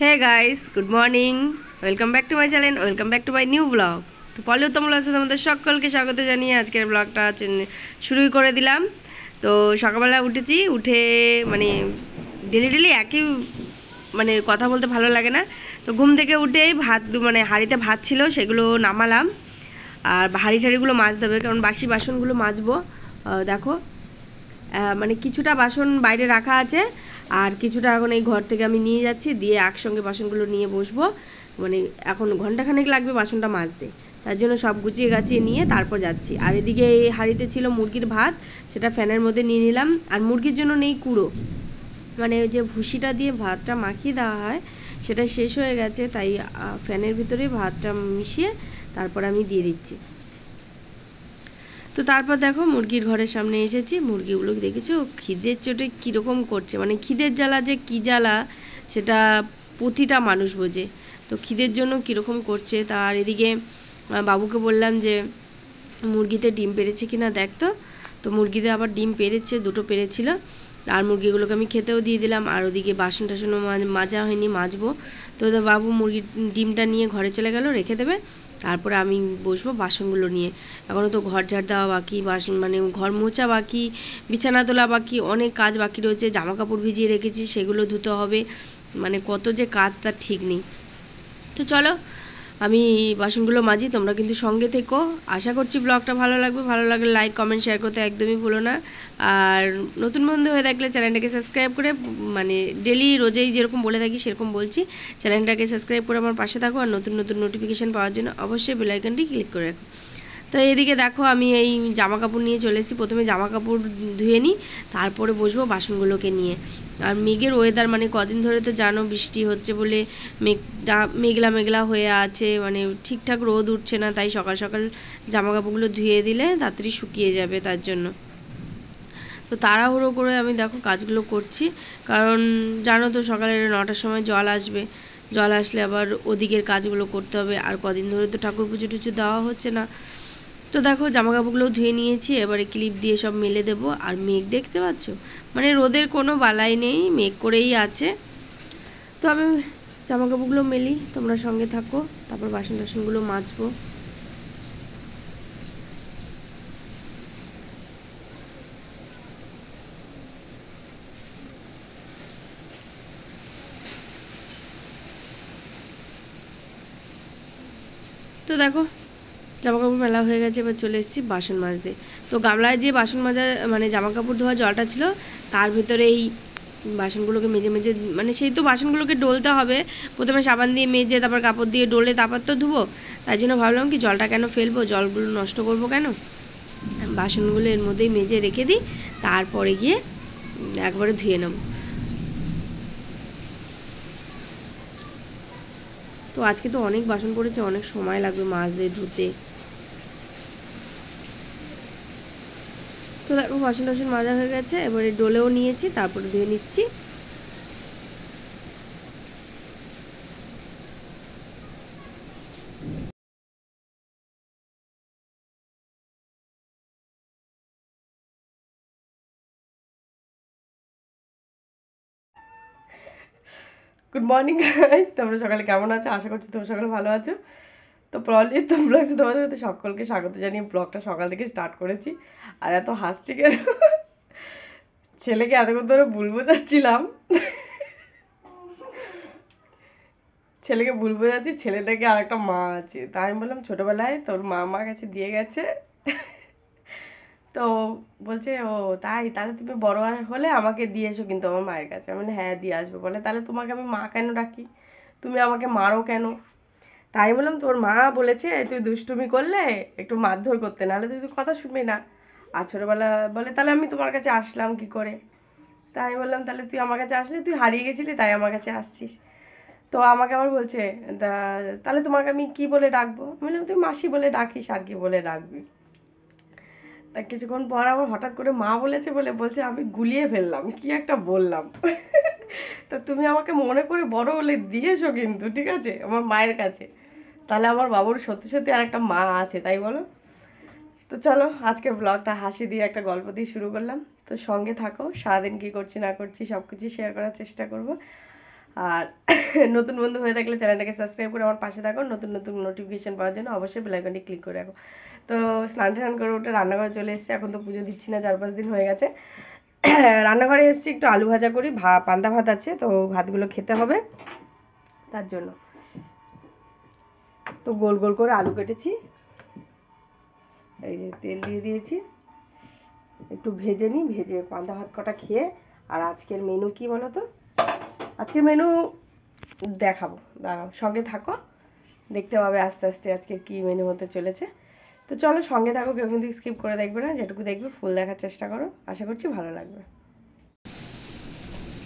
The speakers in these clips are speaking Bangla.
Hey guys, good morning. Welcome back to my channel, welcome back to my new blog. তো পলিউত্তম ব্লগসে তোমাদের সকলকে স্বাগত জানিয়ে আজকের ব্লগটা শুরুই করে দিলাম। তো সকালবেলা উঠেছি, উঠে মানে ডেলি ডেলি একই মানে কথা বলতে ভালো লাগে না। তো ঘুম থেকে উঠেই ভাত মানে হাঁড়িতে ভাত ছিল, সেগুলো নামালাম। আর হাঁড়ি ঠাড়িগুলো মাজতে হবে, কারণ বাসি বাসনগুলো মাজবো। দেখো, মানে কিছুটা বাসন বাইরে রাখা আছে, আর কিছুটা এখন এই ঘর থেকে আমি নিয়ে যাচ্ছি, দিয়ে একসঙ্গে বাসনগুলো নিয়ে বসবো। মানে এখন ঘন্টাখানেক লাগবে বাসনটা মাজতে, তার জন্য সব গুছিয়ে গাছিয়ে নিয়ে তারপর যাচ্ছি। আর এদিকে এই হাঁড়িতে ছিল মুরগির ভাত, সেটা ফ্যানের মধ্যে নিয়ে নিলাম। আর মুরগির জন্য নেই কুড়ো, মানে ওই যে ভুসিটা দিয়ে ভাতটা মাখিয়ে দেওয়া হয়, সেটা শেষ হয়ে গেছে, তাই ফ্যানের ভিতরে ভাতটা মিশিয়ে তারপর আমি দিয়ে দিচ্ছি। তো তারপর দেখো মুরগির ঘরের সামনে এসেছি, মুরগিগুলো দেখেছো খিদের চোটে কীরকম করছে, মানে খিদের জ্বালা যে কী জ্বালা সেটা প্রতিটা মানুষ বোঝে। তো খিদের জন্য কীরকম করছে। তার এদিকে বাবুকে বললাম যে মুরগিতে ডিম পেড়েছে কিনা দেখতো। তো মুরগিতে আবার ডিম পেড়েছে, দুটো পেড়েছিল। আর মুরগিগুলোকে আমি খেতেও দিয়ে দিলাম। আর ওদিকে বাসন টাসনও মাজা হয়নি, মাজবো। তো বাবু মুরগির ডিমটা নিয়ে ঘরে চলে গেল, রেখে দেবে। তারপরে আমি বসবো বাসনগুলো নিয়ে। এখনও তো ঘর ঝাড় দেওয়া বাকি, বাসন মানে ঘর মোছা বাকি, বিছানা তোলা বাকি, অনেক কাজ বাকি রয়েছে। জামা কাপড় ভিজিয়ে রেখেছি, সেগুলো ধুতে হবে। মানে কত যে কাজ তার ঠিক নেই। তো চলো আমি বাসনগুলো মাজি, তোমরা কিন্তু সঙ্গে থেকো। আশা করছি ব্লগটা ভালো লাগবে। ভালো লাগলে লাইক কমেন্ট শেয়ার করতে একদমই ভুলো না। আর নতুন বন্ধু হয়ে থাকলে চ্যানেলটাকে সাবস্ক্রাইব করে, মানে ডেলি রোজেই যেরকম বলে থাকি সেরকম বলছি, চ্যানেলটাকে সাবস্ক্রাইব করে আমার পাশে থাকো। আর নতুন নতুন নোটিফিকেশান পাওয়ার জন্য অবশ্যই বেল আইকনটি ক্লিক করে রাখো। তো এদিকে দেখো আমি এই জামা কাপড় নিয়ে চলে এসেছি। প্রথমে জামা কাপড় ধুয়ে নিই, তারপরে বসবো বাসনগুলোকে নিয়ে। আর মেঘের ওয়েদার, মানে কদিন ধরে তো জানো বৃষ্টি হচ্ছে বলে মেঘটা মেঘলা মেঘলা হয়ে আছে, মানে ঠিকঠাক রোদ উঠছে না। তাই সকাল সকাল জামা কাপড়গুলো ধুয়ে দিলে তাড়াতাড়ি শুকিয়ে যাবে, তার জন্য। তো তাড়াহুড়ো করে আমি দেখো কাজগুলো করছি, কারণ জানো তো সকালে 9টার সময় জল আসবে। জল আসলে আবার ওদিকের কাজগুলো করতে হবে। আর কদিন ধরে তো ঠাকুর পুজো টুজো দেওয়া হচ্ছে না। তো দেখো জামা কাপড়গুলো ধুয়ে নিয়েছি, এবারে ক্লিপ দিয়ে সব মেলে দেবো। আর মেঘ দেখতে পাচ্ছ, মানে রোদের কোনো বালাই নেই, মেঘ করেই আছে। তো আমি জামা কাপড়গুলো মেলি, তোমরা সঙ্গে থাকো। তারপর বাসন টাসনগুলো মাজবো। তো দেখো জামা কাপড় মেলা হয়ে গেছে, এবার চলে এসেছি বাসন মাজতে। তো গামলায় যে বাসন মাজা মানে জামা কাপড় ধোয়া জলটা ছিল, তার ভিতরে এই বাসনগুলোকে মেজে মেজে, মানে সেই তো বাসনগুলোকে ডলতে হবে। প্রথমে সাবান দিয়ে মেজে তারপর কাপড় দিয়ে ডলে তারপর তো ধুবো। তাই জন্য ভাবলাম কি জলটা কেন ফেলবো, জলগুলো নষ্ট করবো কেন, বাসনগুলো এর মধ্যেই মেজে রেখে দিই, তারপরে গিয়ে একবারে ধুয়ে নেবো। তো আজকে তো অনেক বাসন পড়েছে, অনেক সময় লাগবে মাজতে ধুতে। তো দেখো বাসন টাসন মাজা হয়ে গেছে, এবারে ডলেও নিয়েছি, তারপরে ধুয়ে নিচ্ছি। গুড মর্নিং গাইস, তোমরা সকালে কেমন আছো? আশা করছি তোমরা সকালে ভালো আছো। তো প্রবলেম তো ব্লগসে তোমাদের সাথে সকলকে স্বাগত জানিয়ে ব্লগটা সকাল থেকে স্টার্ট করেছি। আর এত হাসছি কেন, ছেলেকে এতক্ষণ ধরে ভুল বোঝাচ্ছিলাম, ছেলেকে ভুল বোঝাচ্ছি, ছেলেটাকে আর একটা মা আছে। তাই আমি বললাম ছোটবেলায় তোর মা আমার কাছে দিয়ে গেছে। তো বলছে ও তাই, তাহলে তুমি বড় হলে আমাকে দিয়ে এসো কিন্তু আমার মায়ের কাছে। আমি বলি হ্যাঁ দিয়ে আসবো। বলে তাহলে তোমাকে আমি মা কেন ডাকি, তুমি আমাকে মারো কেন? তাই বললাম তোর মা বলেছে তুই দুষ্টুমি করলে একটু মারধর করতে, নাহলে তুই তো কথা শুনবি না। আর ছোটবেলা বলে তাহলে আমি তোমার কাছে আসলাম কি করে? তাই আমি বললাম তাহলে তুই আমার কাছে আসলি, তুই হারিয়ে গেছিলি তাই আমার কাছে আসছিস। তো আমাকে আবার বলছে তাহলে তোমাকে আমি কি বলে ডাকবো? আমি বললাম তুই মাসি বলে ডাকিস, আর কি বলে ডাকবি। তা কিছুক্ষণ পর আবার হঠাৎ করে মা বলেছে বলে বলছে আমি গুলিয়ে ফেললাম, কি একটা বললাম। তা তুমি আমাকে মনে করে বড় হলে দিয়েছো কিন্তু, ঠিক আছে, আমার মায়ের কাছে। তাহলে আমার বাবুর সত্যি সত্যি আর একটা মা আছে, তাই বলো? তো চলো আজকে ব্লগটা হাসি দিয়ে একটা গল্প দিয়ে শুরু করলাম। তো সঙ্গে থাকো, সারাদিন কি করছি না করছি সবকিছু শেয়ার করার চেষ্টা করব। আর নতুন বন্ধু হয়ে থাকলে চ্যানেলটাকে সাবস্ক্রাইব করে আমার পাশে থাকো, নতুন নতুন নোটিফিকেশন পাওয়ার জন্য অবশ্যই বেল আইকনটি ক্লিক করে রাখো। তো স্নান করে উঠে রান্নাঘরে চলে এসেছি, এখন তো পুজো দিচ্ছি না, 4-5 দিন হয়ে গেছে। রান্নাঘরে এসেছি একটু আলু ভাজা করি, পান্তা ভাত আছে, তো ভাতগুলো খেতে হবে তার জন্য। তো গোল গোল করে আলু কেটেছি, এই যে তেল দিয়ে দিয়েছি, একটু ভেজে নিই, ভেজে পান্তা ভাত কটা খেয়ে। আর আজকের মেনু কি বলো তো? আজকের মেনু দেখাবো, দাঁড়াও, সঙ্গে থাকো, দেখতে পাবে আস্তে আস্তে আজকের কি মেনু হতে চলেছে। তো চলো সঙ্গে থাকো, কেউ কিন্তু স্কিপ করে দেখবে না, যেটুকু দেখবে ফুল দেখার চেষ্টা করো, আশা করছি ভালো লাগবে।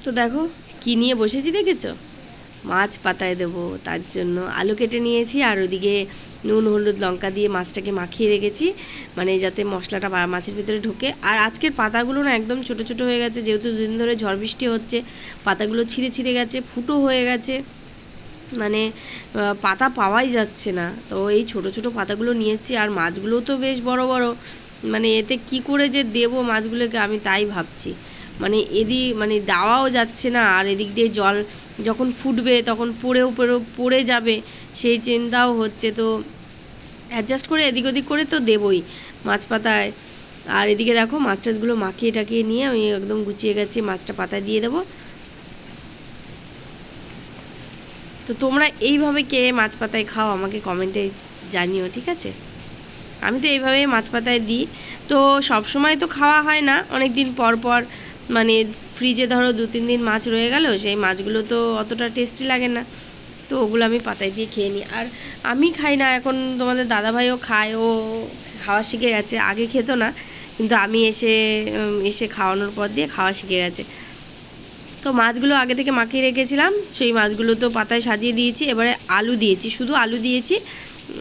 তো দেখো কি নিয়ে বসেছি দেখেছো, মাছ পাতায় দেবো, তার জন্য আলু কেটে নিয়েছি, আর ওদিকে নুন হলুদ লঙ্কা দিয়ে মাছটাকে মাখিয়ে রেখেছি, মানে যাতে মশলাটা মাছের ভিতরে ঢোকে। আর আজকের পাতাগুলো না একদম ছোট ছোট হয়ে গেছে, যেহেতু দুদিন ধরে ঝড় বৃষ্টি হচ্ছে, পাতাগুলো ছিঁড়ে ছিঁড়ে গেছে, ফুটো হয়ে গেছে, মানে পাতা পাওয়াই যাচ্ছে না। তো এই ছোট ছোট পাতাগুলো নিয়েছি, আর মাছগুলোও তো বেশ বড় বড়, মানে এতে কি করে যে দেবো মাছগুলোকে আমি তাই ভাবছি। মানে মানে দেওয়াও যাচ্ছে না, আর এদিক দিয়ে জল যখন ফুটবে তখন পড়ে যাবে সেই চিন্তাও হচ্ছে। তো অ্যাডজাস্ট করে এদিক ওদিক করে তো দেবই মাছ পাতায়। আর এদিকে দেখো মাছ টাছগুলো মাখিয়ে টাকিয়ে নিয়ে আমি একদম গুছিয়ে গেছি, মাছটা পাতায় দিয়ে দেবো। তো তোমরা এইভাবে কে মাছ পাতায় খাও আমাকে কমেন্টে জানিও, ঠিক আছে? আমি তো এইভাবে মাছ পাতায় দিই। তো সব সময় তো খাওয়া হয় না, অনেক দিন পর পর, মানে ফ্রিজে ধরো 2-3 দিন মাছ রয়ে গেল, সেই মাছগুলো তো অতটা টেস্টি লাগে না, তো ওগুলো আমি পাতায় দিয়ে খেয়ে নিই। আর আমি খাই না, এখন তোমাদের দাদাভাইও খায়, ও খাওয়া শিখে গেছে, আগে খেতো না, কিন্তু আমি এসে খাওয়ানোর পর দিয়ে খাওয়া শিখে গেছে। তো মাছগুলো আগে থেকে মাখিয়ে রেখেছিলাম, সেই মাছগুলো তো পাতায় সাজিয়ে দিয়েছি। এবারে আলু দিয়েছি, শুধু আলু দিয়েছি,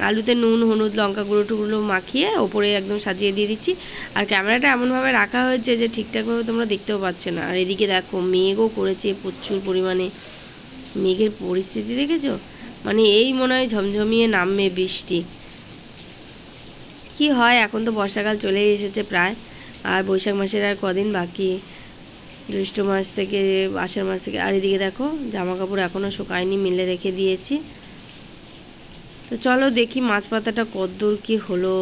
আলুতে নুন হলুদ লঙ্কা গুঁড়ো টুগুলো মাখিয়ে ওপরে একদম সাজিয়ে দিয়ে দিচ্ছি। আর ক্যামেরাটা এমনভাবে রাখা হয়েছে যে ঠিকঠাকভাবে তোমরা দেখতেও পাচ্ছ না। আর এদিকে দেখো মেঘও করেছে প্রচুর পরিমাণে, মেঘের পরিস্থিতি দেখেছো, মানে এই মনে হয় ঝমঝমিয়ে নামবে বৃষ্টি। কি হয়, এখন তো বর্ষাকাল চলে এসেছে প্রায়, আর বৈশাখ মাসের আর কদিন বাকি, জ্যৈষ্ঠ মাস থেকে আষাঢ় মাস থেকে। আর এদিকে দেখো জামা কাপড় এখনও শুকায়নি, মিলে রেখে দিয়েছি। তো চলো দেখি মাছ পাতাটা কতদূর কি হলো।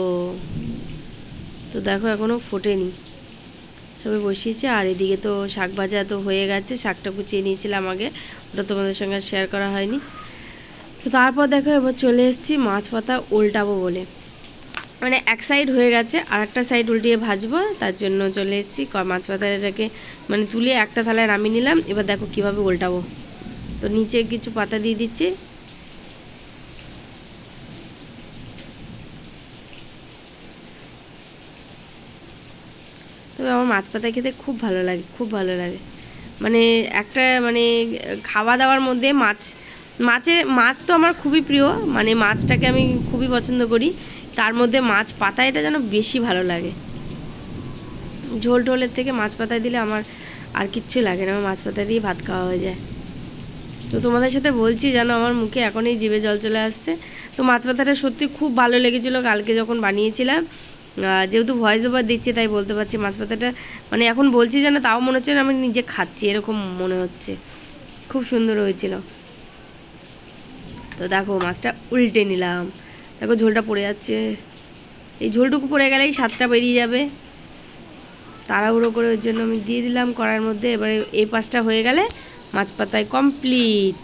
তো দেখো এখনও ফোটেনি, সবে বসিয়েছে। আর এদিকে তো শাক ভাজা তো হয়ে গেছে, শাকটা কুচিয়ে নিয়েছিলাম আগে, ওটা তোমাদের সঙ্গে শেয়ার করা হয়নি। তো তারপর দেখো এবার চলে এসেছি মাছ পাতা উল্টাবো বলে, মানে এক সাইড হয়ে গেছে আর একটা সাইড উল্টিয়ে ভাজবো, তার জন্য চলে এসেছি। মাছ পাতাটাকে মানে তুলে একটা থালায় নামিয়ে নিলাম, এবার দেখো কিভাবে উল্টাবো। তো নিচে কিছু পাতা দিয়ে দিচ্ছি, তবে আমার মাছ পাতা খেতে খুব ভালো লাগে, খুব ভালো লাগে। মানে একটা মানে খাওয়া দাওয়ার মধ্যে মাছ তো আমার খুবই প্রিয়, মানে মাছটাকে আমি খুবই পছন্দ করি, তার মধ্যে মাছ পাতা এটা যেন বেশি ভালো লাগে। ঝোল টোলের থেকে মাছ পাতায় দিলে আমার আর কিচ্ছু লাগে না, আমার মাছ পাতা দিয়ে ভাত খাওয়া হয়ে যায়। তো তোমাদের সাথে বলছি যেন আমার মুখে এখনই জিভে জল চলে আসছে। তো মাছ পাতাটা সত্যি খুব ভালো লেগেছিলো কালকে যখন বানিয়েছিলাম, যেহেতু ভয়েস ওভার দিচ্ছি তাই বলতে পারছি, মাছ পাতাটা মানে এখন বলছি যেন তাও মনে হচ্ছে আমি নিজে খাচ্ছি এরকম মনে হচ্ছে, খুব সুন্দর হয়েছিল। তো দেখো মাছটা উল্টে নিলাম, দেখো ঝোলটা পড়ে যাচ্ছে, এই ঝোলটুকু পড়ে গেলেই স্বাদটা বেরিয়ে যাবে, তাড়াহুড়ো করে ওর জন্য আমি দিয়ে দিলাম কড়াইয়ের মধ্যে। এবারে এই পাশটা হয়ে গেলে মাছ পাতায় কমপ্লিট।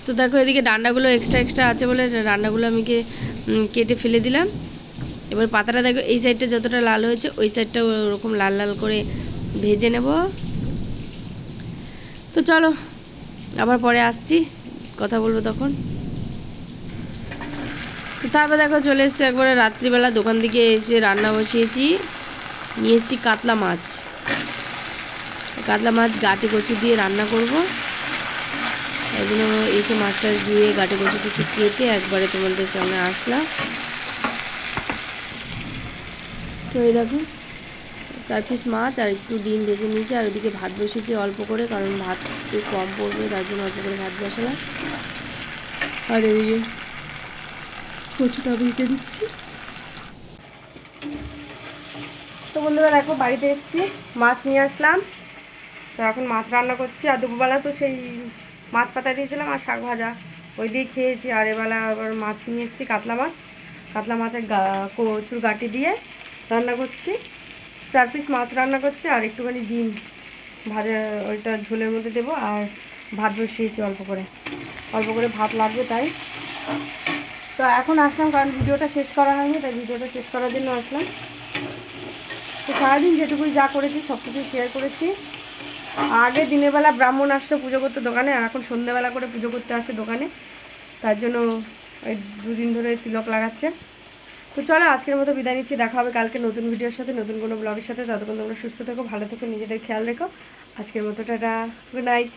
তো দেখো এদিকে ডান্ডাগুলো এক্সট্রা আছে বলে ডান্ডাগুলো আমি কেটে ফেলে দিলাম। এবার পাতাটা দেখো এই সাইডটা যতটা লাল হয়েছে ওই সাইডটা ওরকম লাল লাল করে ভেজে নেব। তো চলো আবার পরে আসছি, কথা বলবো তখন। তারপর দেখো চলে এসেছি একবারে রাত্রিবেলা, দোকান থেকে এসে রান্না বসিয়েছি, নিয়ে এসেছি কাতলা মাছ। কাতলা মাছ গাঁটে কচু দিয়ে রান্না করব, এই জন্য এসে মাছটা ধুয়ে গাঁটে কচু কিছু কেটে একবারে তোমাদের সামনে আসলাম। তো এই দেখো 4 পিস মাছ আর একটু ডিম ভেজে নিয়েছি, আর ওদিকে ভাত বসিয়েছি অল্প করে, কারণ ভাত একটু কম পড়বে তার জন্য অল্প করে ভাত বসালাম। আর এদিকে কচুটা ভেজে দিচ্ছি। তো বন্ধুরা দেখো বাড়িতে এসেছি, মাছ নিয়ে আসলাম, তো এখন মাছ রান্না করছি। আর দুপুরবেলা তো সেই মাছ পাতা দিয়েছিলাম আর শাক ভাজা, ওই দিয়ে খেয়েছি। আর এবেলা আবার মাছ নিয়ে এসেছি, কাতলা মাছ। কাতলা মাছের কচুর গাঁটি দিয়ে রান্না করছি। 4 পিস মাছ রান্না করছি আর একটুখানি ডিম ভাজা, ওইটা ঝোলের মধ্যে দেবো। আর ভাত বসিয়েছি অল্প করে, অল্প করে ভাত লাগবে তাই। তো এখন আসলাম কারণ ভিডিওটা শেষ করা হয়নি, তাই ভিডিওটা শেষ করার জন্য আসলাম। তো সারাদিন যেটুকুই যা করেছি সব কিছুই শেয়ার করেছি। আগে দিনের বেলা ব্রাহ্মণ আসতো পুজো করতে দোকানে, আর এখন সন্ধ্যেবেলা করে পুজো করতে আসে দোকানে, তার জন্য ওই 2 দিন ধরে তিলক লাগাচ্ছে। তো চলো আজকের মতো বিদায় নিচ্ছি, দেখা হবে কালকে নতুন ভিডিওর সাথে, নতুন কোনো ব্লগের সাথে। ততক্ষণ তোমরা সুস্থ থেকো, ভালো থেকো, নিজেদের খেয়াল রেখো। আজকের মতো টাটা, গুড নাইট।